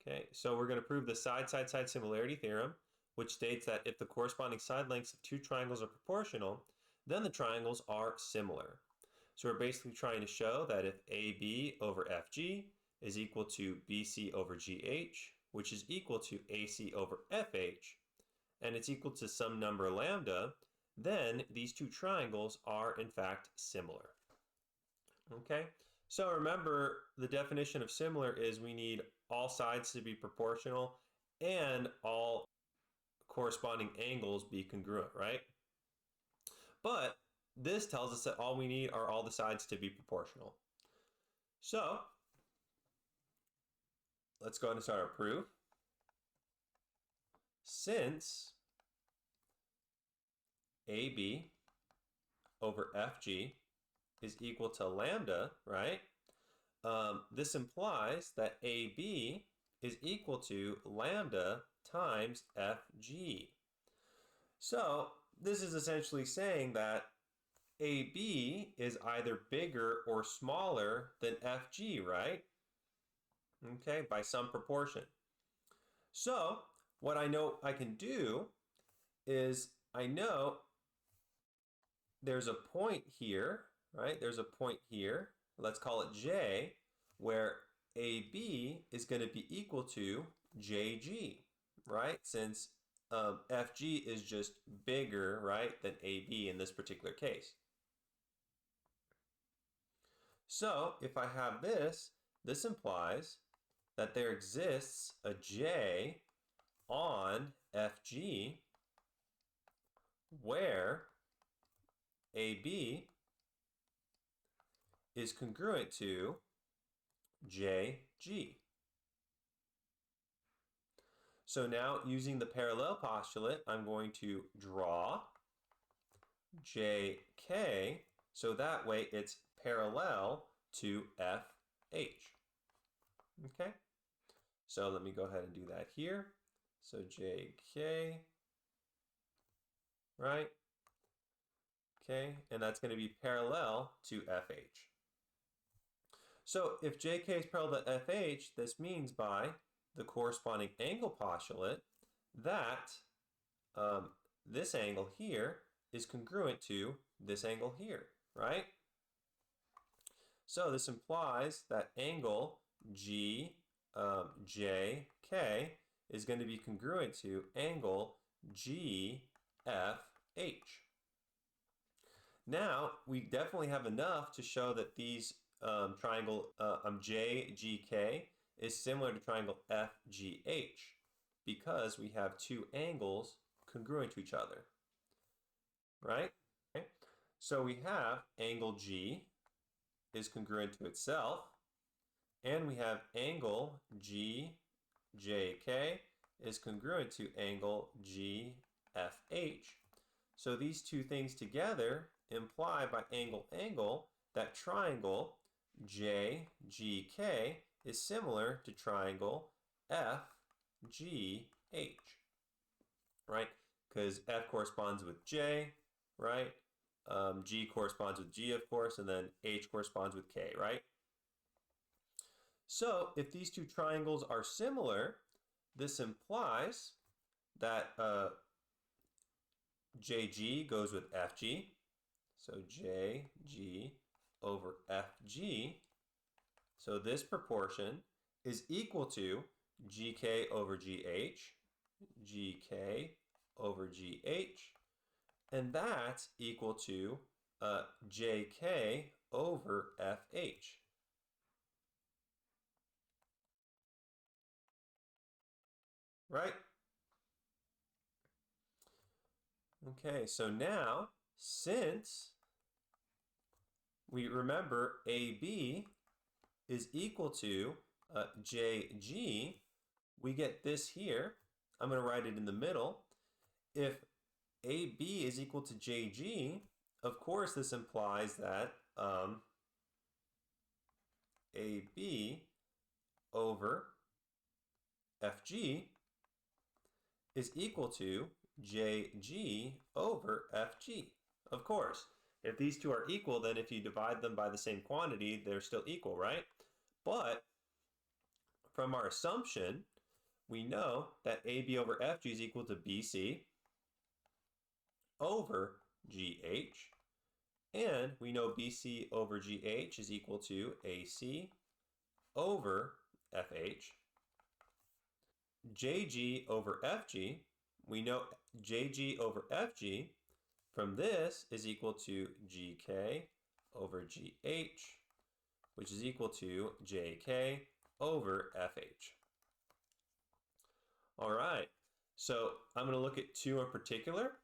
Okay, so we're going to prove the side-side-side similarity theorem, which states that if the corresponding side lengths of two triangles are proportional, then the triangles are similar. So we're basically trying to show that if AB over FG is equal to BC over GH, which is equal to AC over FH, and it's equal to some number lambda, then these two triangles are in fact similar. Okay, so remember the definition of similar is we need all sides to be proportional and all corresponding angles be congruent, right? But this tells us that all we need are all the sides to be proportional. So let's go ahead and start our proof. Since AB over FG is equal to lambda, right? This implies that AB is equal to lambda times FG. So this is essentially saying that AB is either bigger or smaller than FG, right? Okay, by some proportion. So what I know I can do is I know there's a point here, right? There's a point here, let's call it J, where AB is going to be equal to JG, right? Since FG is just bigger, right, than AB in this particular case. So if I have this, this implies that there exists a J on FG where AB is congruent to JG. So now, using the parallel postulate, I'm going to draw JK, so that way it's parallel to FH. Okay? So let me go ahead and do that here. So JK, right? Okay, and that's going to be parallel to FH. So if JK is parallel to FH, this means by the corresponding angle postulate that this angle here is congruent to this angle here, right? So this implies that angle GJK is going to be congruent to angle GFH. Now, we definitely have enough to show that these triangle JGK is similar to triangle FGH because we have two angles congruent to each other, right? Okay. So we have angle G is congruent to itself, and we have angle GJK is congruent to angle GFH. So these two things together imply by angle that triangle JGK is similar to triangle FGH, right? Because F corresponds with J, right? G corresponds with G, of course, and then H corresponds with K, right? So if these two triangles are similar, this implies that JG goes with FG. So JG over FG. So this proportion is equal to GK over GH, GK over GH, and that's equal to JK over FH. Right? Okay, so now, since we remember AB is equal to JG, we get this here. I'm going to write it in the middle. If AB is equal to JG, of course this implies that AB over FG is equal to JG over FG. Of course, if these two are equal, then if you divide them by the same quantity, they're still equal, right? But from our assumption, we know that AB over FG is equal to BC over GH. And we know BC over GH is equal to AC over FH. JG over FG, we know JG over FG from this is equal to GK over GH, which is equal to JK over FH. All right, so I'm going to look at two in particular.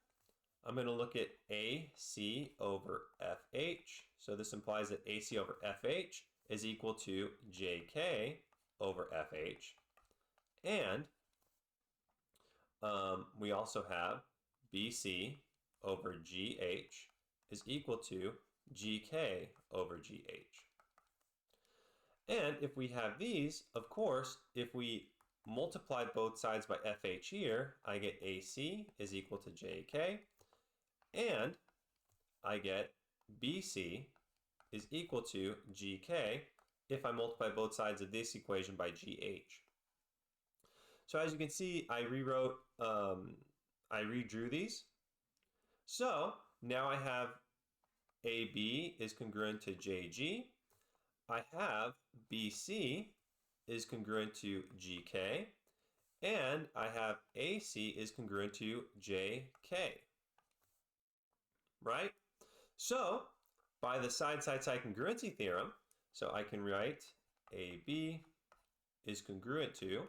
I'm going to look at AC over FH. So this implies that AC over FH is equal to JK over FH. And we also have BC over GH is equal to GK over GH. And if we have these, of course, if we multiply both sides by FH here, I get AC is equal to JK, and I get BC is equal to GK if I multiply both sides of this equation by GH. So as you can see, I redrew these. So now I have AB is congruent to JG. I have BC is congruent to GK. And I have AC is congruent to JK. Right? So by the side-side-side congruency theorem, so I can write AB is congruent to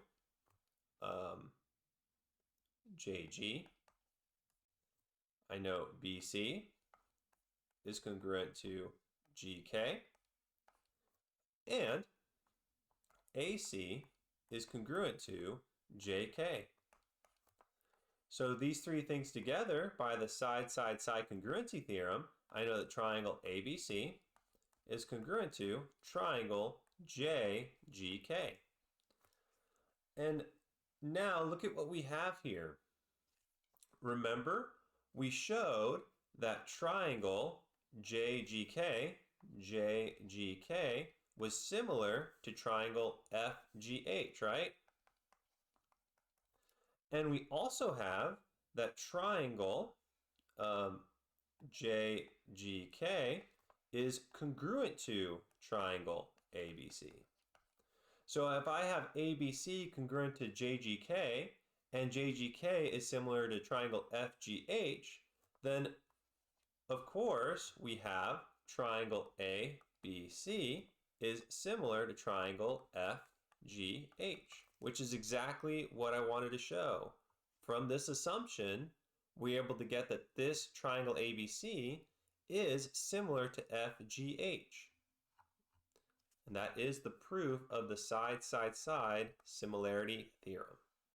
JG. I know BC is congruent to GK. And AC is congruent to JK. So these three things together, by the side-side-side congruency theorem, I know that triangle ABC is congruent to triangle JGK. And now look at what we have here. Remember, we showed that triangle JGK was similar to triangle FGH, right? And we also have that triangle JGK is congruent to triangle ABC. So if I have ABC congruent to JGK and JGK is similar to triangle FGH, then of course we have triangle ABC is similar to triangle FGH, which is exactly what I wanted to show. From this assumption, we're able to get that this triangle ABC is similar to FGH. And that is the proof of the side-side-side similarity theorem.